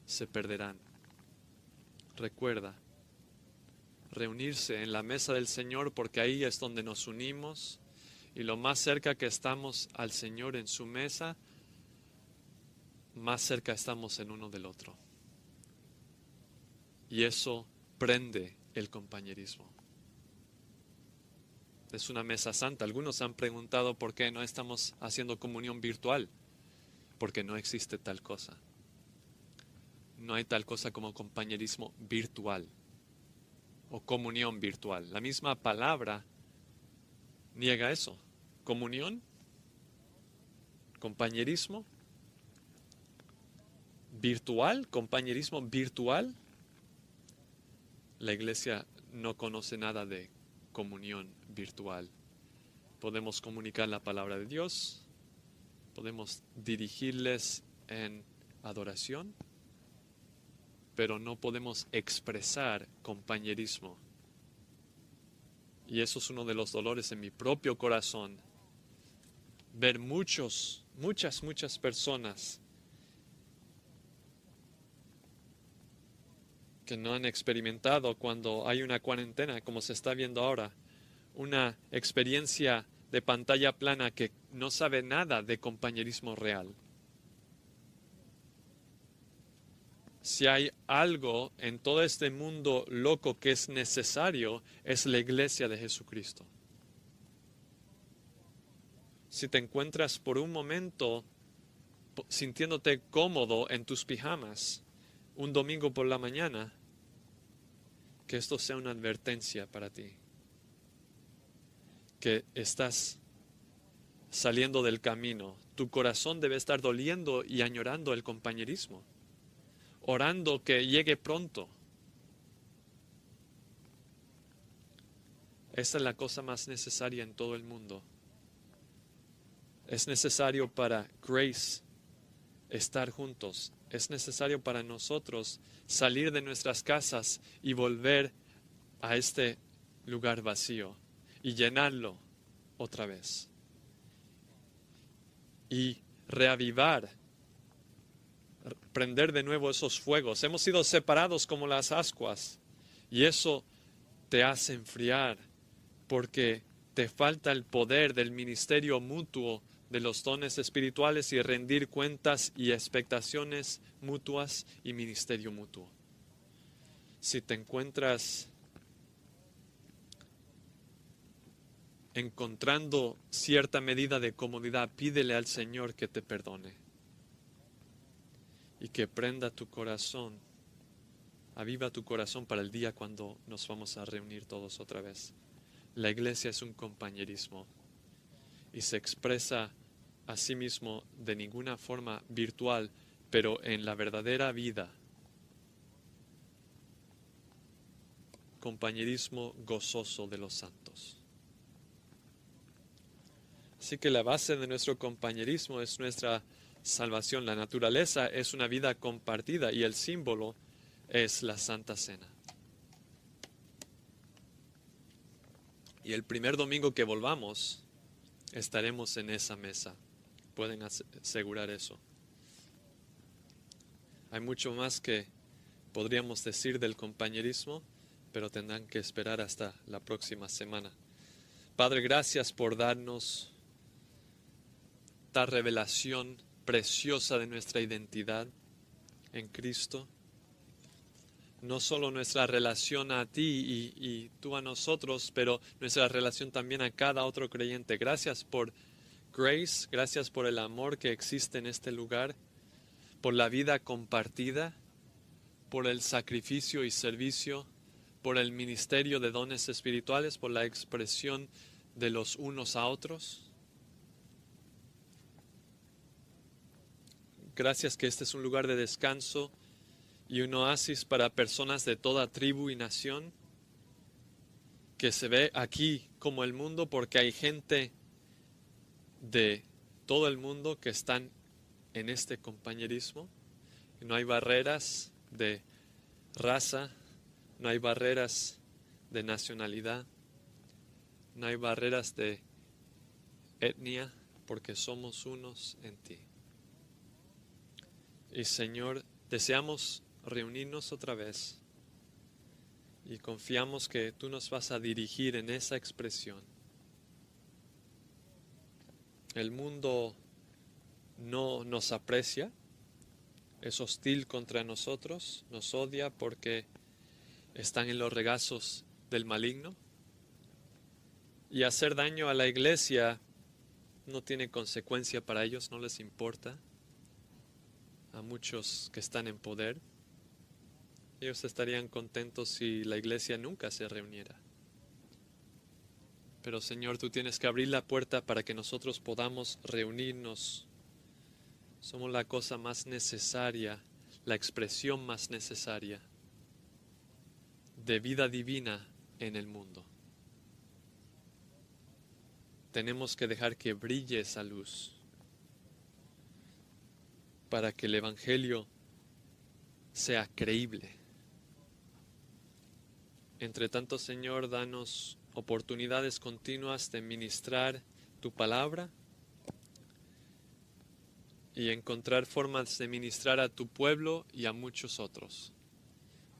B: se perderán. Recuerda, reunirse en la mesa del Señor, porque ahí es donde nos unimos, y lo más cerca que estamos al Señor en su mesa, más cerca estamos en uno del otro. Y eso prende el compañerismo. Es una mesa santa. Algunos han preguntado por qué no estamos haciendo comunión virtual, porque no existe tal cosa. No hay tal cosa como compañerismo virtual o comunión virtual. La misma palabra niega eso. Comunión, compañerismo virtual, compañerismo virtual. La iglesia no conoce nada de comunión virtual. Podemos comunicar la palabra de Dios, podemos dirigirles en adoración, pero no podemos expresar compañerismo. Y eso es uno de los dolores en mi propio corazón, ver muchas personas que no han experimentado, cuando hay una cuarentena, como se está viendo ahora, una experiencia de pantalla plana, que no sabe nada de compañerismo real. Si hay algo en todo este mundo loco que es necesario, es la iglesia de Jesucristo. Si te encuentras por un momento sintiéndote cómodo en tus pijamas, un domingo por la mañana, que esto sea una advertencia para ti, que estás saliendo del camino. tu corazón debe estar doliendo y añorando el compañerismo, orando que llegue pronto. Esa es la cosa más necesaria en todo el mundo. Es necesario para Grace estar juntos. Es necesario para nosotros salir de nuestras casas y volver a este lugar vacío y llenarlo otra vez. Y reavivar, prender de nuevo esos fuegos. Hemos sido separados como las ascuas y eso te hace enfriar porque te falta el poder del ministerio mutuo de los dones espirituales y rendir cuentas y expectaciones mutuas y ministerio mutuo. Si te encuentras encontrando cierta medida de comodidad, pídele al Señor que te perdone y que prenda tu corazón, aviva tu corazón para el día cuando nos vamos a reunir todos otra vez. La iglesia es un compañerismo y se expresa a sí mismo de ninguna forma virtual, pero en la verdadera vida. Compañerismo gozoso de los santos. Así que la base de nuestro compañerismo es nuestra salvación. La naturaleza es una vida compartida y el símbolo es la Santa Cena. Y el primer domingo que volvamos, estaremos en esa mesa. Pueden asegurar eso. Hay mucho más que podríamos decir del compañerismo, pero tendrán que esperar hasta la próxima semana. Padre, gracias por darnos esta revelación preciosa de nuestra identidad en Cristo. No solo nuestra relación a ti y tú a nosotros, pero nuestra relación también a cada otro creyente. Gracias por Grace, gracias por el amor que existe en este lugar, por la vida compartida, por el sacrificio y servicio, por el ministerio de dones espirituales, por la expresión de los unos a otros. Gracias que este es un lugar de descanso y un oasis para personas de toda tribu y nación, que se ve aquí como el mundo porque hay gente de todo el mundo que están en este compañerismo. No hay barreras de raza, no hay barreras de nacionalidad, no hay barreras de etnia, porque somos unos en ti. Y Señor, deseamos reunirnos otra vez y confiamos que tú nos vas a dirigir en esa expresión. El mundo no nos aprecia, es hostil contra nosotros, nos odia porque están en los regazos del maligno. Y hacer daño a la iglesia no tiene consecuencia para ellos, no les importa. A muchos que están en poder, ellos estarían contentos si la iglesia nunca se reuniera. Pero Señor, tú tienes que abrir la puerta para que nosotros podamos reunirnos. Somos la cosa más necesaria, la expresión más necesaria de vida divina en el mundo. Tenemos que dejar que brille esa luz para que el Evangelio sea creíble. Entre tanto, Señor, danos oportunidades continuas de ministrar tu palabra y encontrar formas de ministrar a tu pueblo y a muchos otros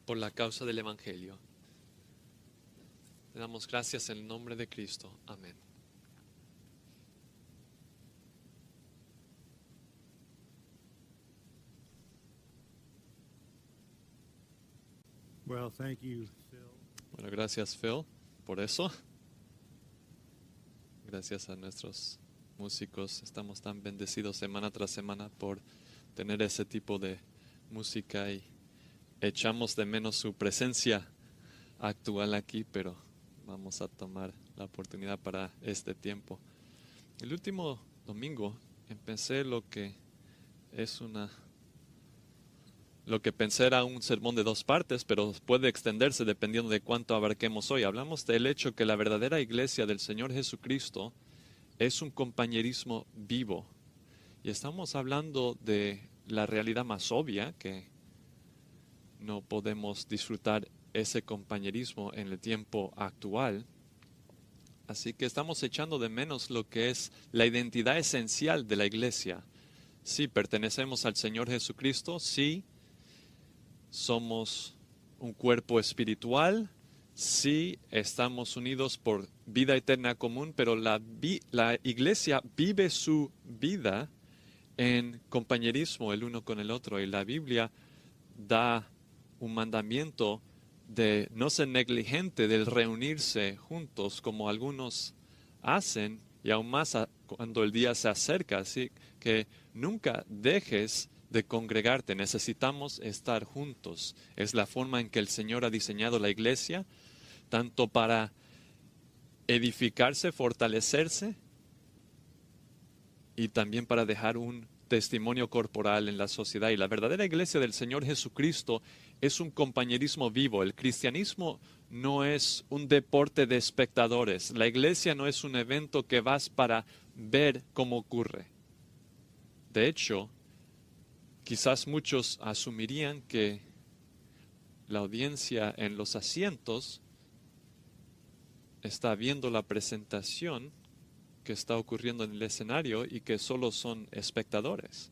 B: por la causa del Evangelio. Te damos gracias en el nombre de Cristo. Amén.
A: Well, thank you, Phil.
B: Bueno, gracias Phil por eso. Gracias a nuestros músicos. Estamos tan bendecidos semana tras semana por tener ese tipo de música y echamos de menos su presencia actual aquí, pero vamos a tomar la oportunidad para este tiempo. El último domingo Empecé lo que pensé era un sermón de 2 partes, pero puede extenderse dependiendo de cuánto abarquemos hoy. Hablamos del hecho que la verdadera iglesia del Señor Jesucristo es un compañerismo vivo. Y estamos hablando de la realidad más obvia, que no podemos disfrutar ese compañerismo en el tiempo actual. Así que estamos echando de menos lo que es la identidad esencial de la iglesia. Sí, pertenecemos al Señor Jesucristo, sí, somos un cuerpo espiritual, sí, estamos unidos por vida eterna común, pero la iglesia vive su vida en compañerismo el uno con el otro. Y la Biblia da un mandamiento de no ser negligente, del reunirse juntos como algunos hacen, y aún más cuando el día se acerca. Así que nunca dejes de congregarte. Necesitamos estar juntos. Es la forma en que el Señor ha diseñado la iglesia, tanto para edificarse, fortalecerse, y también para dejar un testimonio corporal en la sociedad. Y la verdadera iglesia del Señor Jesucristo es un compañerismo vivo. El cristianismo no es un deporte de espectadores. La iglesia no es un evento que vas para ver cómo ocurre. De hecho, quizás muchos asumirían que la audiencia en los asientos está viendo la presentación que está ocurriendo en el escenario y que solo son espectadores.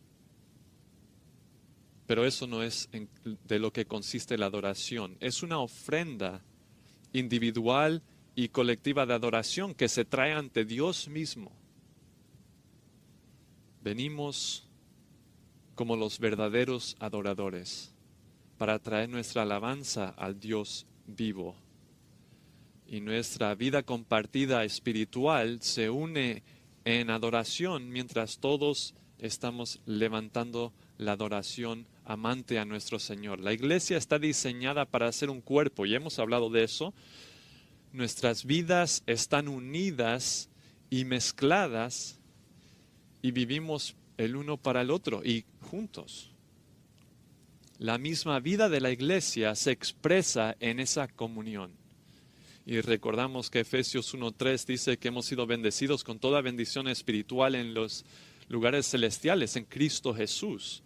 B: Pero eso no es de lo que consiste la adoración. Es una ofrenda individual y colectiva de adoración que se trae ante Dios mismo. Venimos como los verdaderos adoradores para traer nuestra alabanza al Dios vivo. Y nuestra vida compartida espiritual se une en adoración mientras todos estamos levantando la adoración amante a nuestro Señor. La iglesia está diseñada para ser un cuerpo, y hemos hablado de eso. Nuestras vidas están unidas y mezcladas y vivimos el uno para el otro y juntos. La misma vida de la iglesia se expresa en esa comunión. Y recordamos que Efesios 1:3 dice que hemos sido bendecidos con toda bendición espiritual en los lugares celestiales, en Cristo Jesús.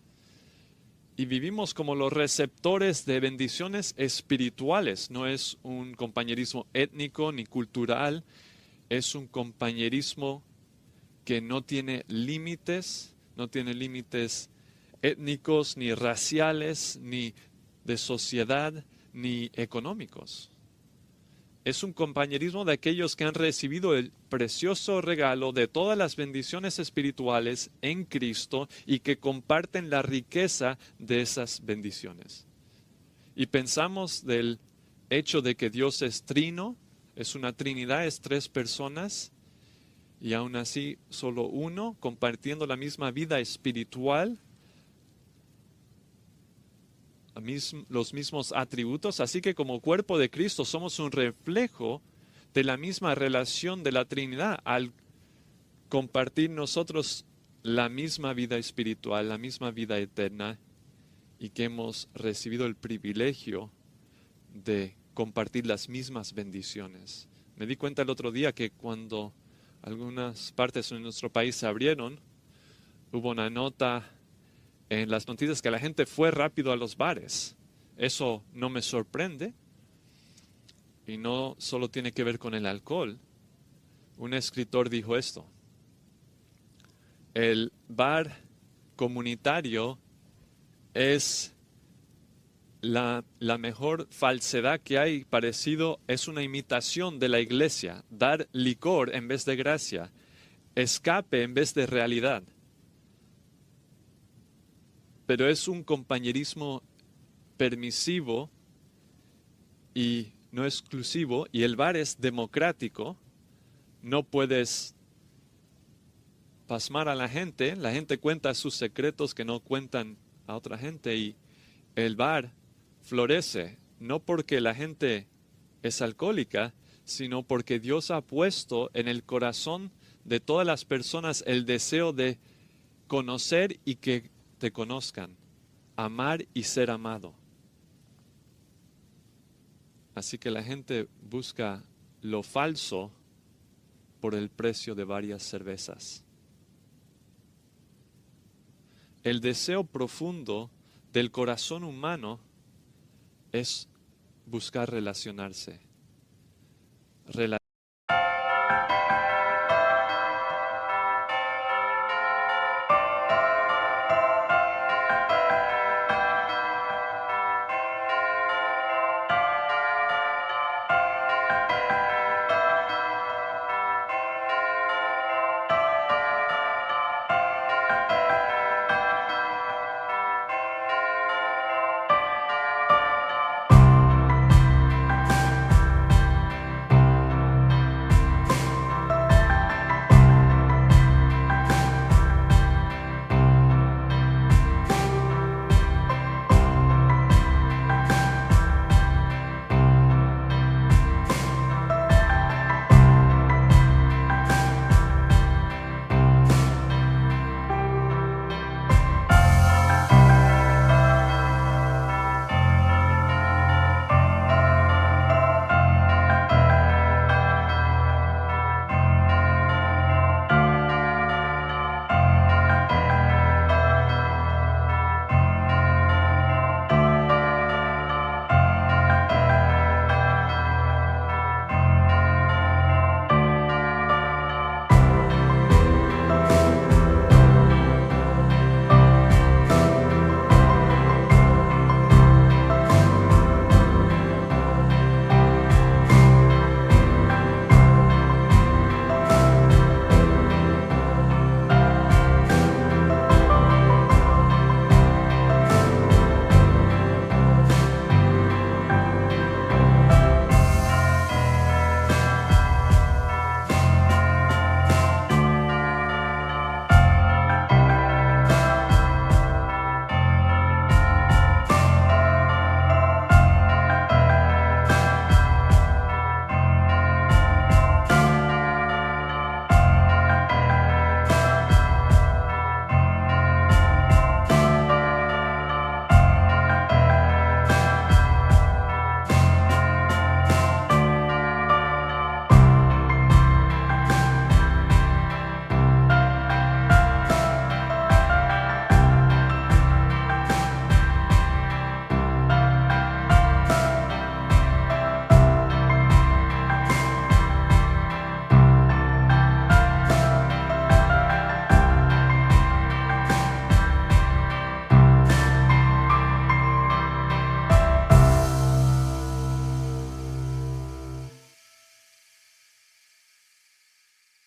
B: Y vivimos como los receptores de bendiciones espirituales. No es un compañerismo étnico ni cultural, es un compañerismo que no tiene límites étnicos, ni raciales, ni de sociedad, ni económicos. Es un compañerismo de aquellos que han recibido el precioso regalo de todas las bendiciones espirituales en Cristo y que comparten la riqueza de esas bendiciones. Y pensamos del hecho de que Dios es trino, es una trinidad, es 3 personas, y aún así solo uno, compartiendo la misma vida espiritual, los mismos atributos. Así que como cuerpo de Cristo somos un reflejo de la misma relación de la Trinidad al compartir nosotros la misma vida espiritual, la misma vida eterna, y que hemos recibido el privilegio de compartir las mismas bendiciones. Me di cuenta el otro día que cuando algunas partes de nuestro país se abrieron, hubo una nota en las noticias que la gente fue rápido a los bares. Eso no me sorprende y no solo tiene que ver con el alcohol. Un escritor dijo esto: el bar comunitario es la mejor falsedad que hay, parecido, es una imitación de la iglesia, dar licor en vez de gracia, escape en vez de realidad. Pero es un compañerismo permisivo y no exclusivo, y el bar es democrático. No puedes pasmar a la gente cuenta sus secretos que no cuentan a otra gente, y el bar florece, no porque la gente es alcohólica, sino porque Dios ha puesto en el corazón de todas las personas el deseo de conocer y que te conozcan, amar y ser amado. Así que la gente busca lo falso por el precio de varias cervezas. El deseo profundo del corazón humano es buscar relacionarse.